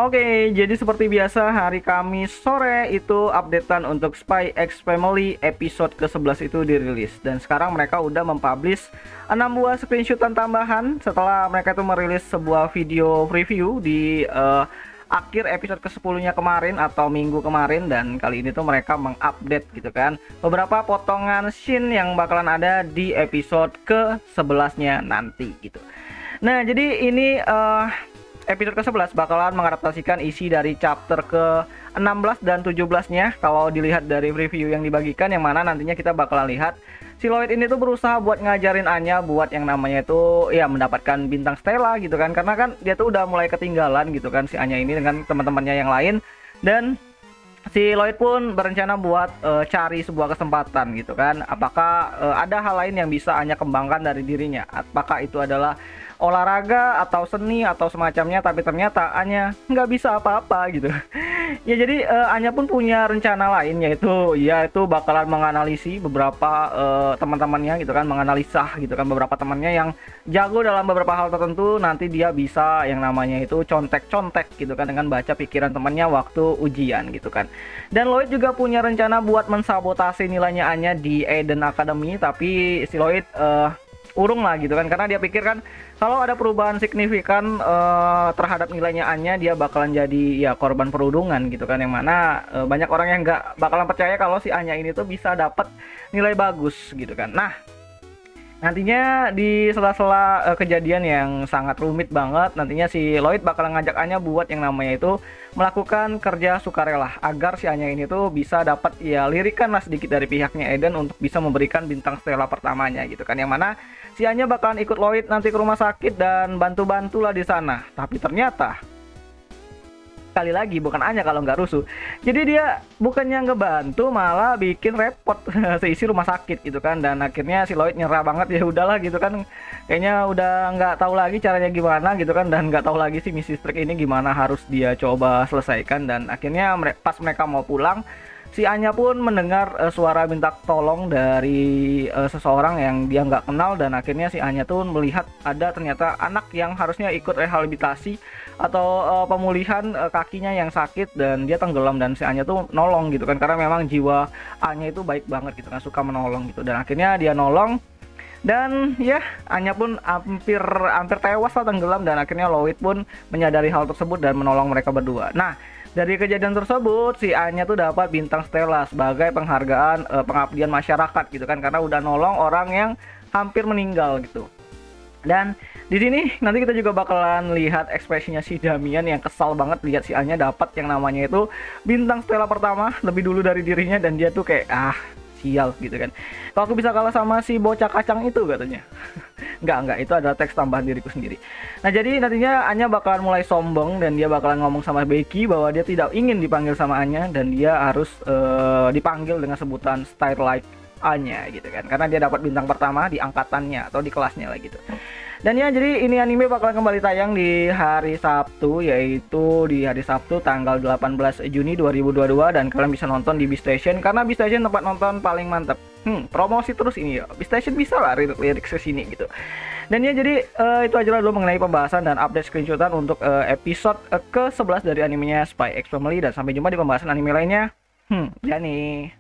Oke, jadi seperti biasa hari Kamis sore itu updatean untuk Spy X Family episode ke-11 itu dirilis. Dan sekarang mereka udah mempublish 6 buah screenshotan tambahan setelah mereka itu merilis sebuah video preview di akhir episode ke-10-nya kemarin atau minggu kemarin. Dan kali ini tuh mereka mengupdate gitu kan beberapa potongan scene yang bakalan ada di episode ke-11-nya nanti gitu. Nah, jadi ini episode ke-11 bakalan mengadaptasikan isi dari chapter ke-16 dan 17-nya. Kalau dilihat dari review yang dibagikan, yang mana nantinya kita bakalan lihat si Lloyd ini tuh berusaha buat ngajarin Anya buat yang namanya itu ya mendapatkan bintang Stella gitu kan. Karena kan dia tuh udah mulai ketinggalan gitu kan si Anya ini dengan teman-temannya yang lain. Dan si Lloyd pun berencana buat cari sebuah kesempatan gitu kan. Apakah ada hal lain yang bisa Anya kembangkan dari dirinya? Apakah itu adalah olahraga atau seni atau semacamnya, tapi ternyata Anya nggak bisa apa-apa gitu. Ya jadi Anya pun punya rencana lain, yaitu bakalan menganalisi beberapa teman-temannya gitu kan, menganalisa gitu kan beberapa temannya yang jago dalam beberapa hal tertentu. Nanti dia bisa yang namanya itu contek-contek gitu kan dengan baca pikiran temannya waktu ujian gitu kan. Dan Lloyd juga punya rencana buat mensabotase nilainya Anya di Eden Academy, tapi si Lloyd urung lah gitu kan, karena dia pikir kan kalau ada perubahan signifikan terhadap nilainya Anya, dia bakalan jadi ya korban perundungan gitu kan, yang mana banyak orang yang nggak bakalan percaya kalau si Anya ini tuh bisa dapat nilai bagus gitu kan. Nah, nantinya di sela-sela kejadian yang sangat rumit banget, nantinya si Lloyd bakal ngajak Anya buat yang namanya itu melakukan kerja sukarela agar si Anya ini tuh bisa dapat ya lirikan lah sedikit dari pihaknya Eden untuk bisa memberikan bintang Stella pertamanya gitu kan, yang mana si Anya bakalan ikut Lloyd nanti ke rumah sakit dan bantu-bantulah di sana. Tapi ternyata kali lagi bukan Anya kalau nggak rusuh, jadi dia bukannya ngebantu malah bikin repot seisi rumah sakit gitu kan. Dan akhirnya si Lloyd nyerah banget, ya udahlah gitu kan, kayaknya udah nggak tahu lagi caranya gimana gitu kan, dan nggak tahu lagi si Mrs. Trick ini gimana harus dia coba selesaikan. Dan akhirnya pas mereka mau pulang, si Anya pun mendengar suara minta tolong dari seseorang yang dia nggak kenal. Dan akhirnya si Anya tuh melihat ada ternyata anak yang harusnya ikut rehabilitasi atau pemulihan kakinya yang sakit, dan dia tenggelam. Dan si Anya tuh nolong gitu kan, karena memang jiwa Anya itu baik banget gitu kan, suka menolong gitu. Dan akhirnya dia nolong, dan ya Anya pun hampir tewas lah, tenggelam. Dan akhirnya Lloyd pun menyadari hal tersebut dan menolong mereka berdua. Nah, dari kejadian tersebut si Anya tuh dapat bintang Stella sebagai penghargaan pengabdian masyarakat gitu kan, karena udah nolong orang yang hampir meninggal gitu. Dan di sini nanti kita juga bakalan lihat ekspresinya si Damian yang kesal banget lihat si Anya dapat yang namanya itu bintang Stella pertama lebih dulu dari dirinya, dan dia tuh kayak sial gitu kan, kalau aku bisa kalah sama si bocah kacang itu katanya. Enggak, itu adalah teks tambahan diriku sendiri. Nah, jadi nantinya Anya bakalan mulai sombong dan dia bakalan ngomong sama Becky bahwa dia tidak ingin dipanggil sama Anya, dan dia harus dipanggil dengan sebutan Starlight Anya gitu kan, karena dia dapat bintang pertama di angkatannya atau di kelasnya lah gitu. Dan ya, jadi ini anime bakalan kembali tayang di hari Sabtu, yaitu di hari Sabtu tanggal 18 Juni 2022, dan kalian bisa nonton di Beastation karena Beastation tempat nonton paling mantap. Promosi terus ini ya, Beastation bisa lah lirik ke sini gitu. Dan ya, jadi itu aja lah dulu mengenai pembahasan dan update screenshotan untuk episode ke-11 dari animenya Spy X Family, dan sampai jumpa di pembahasan anime lainnya. Ya nih.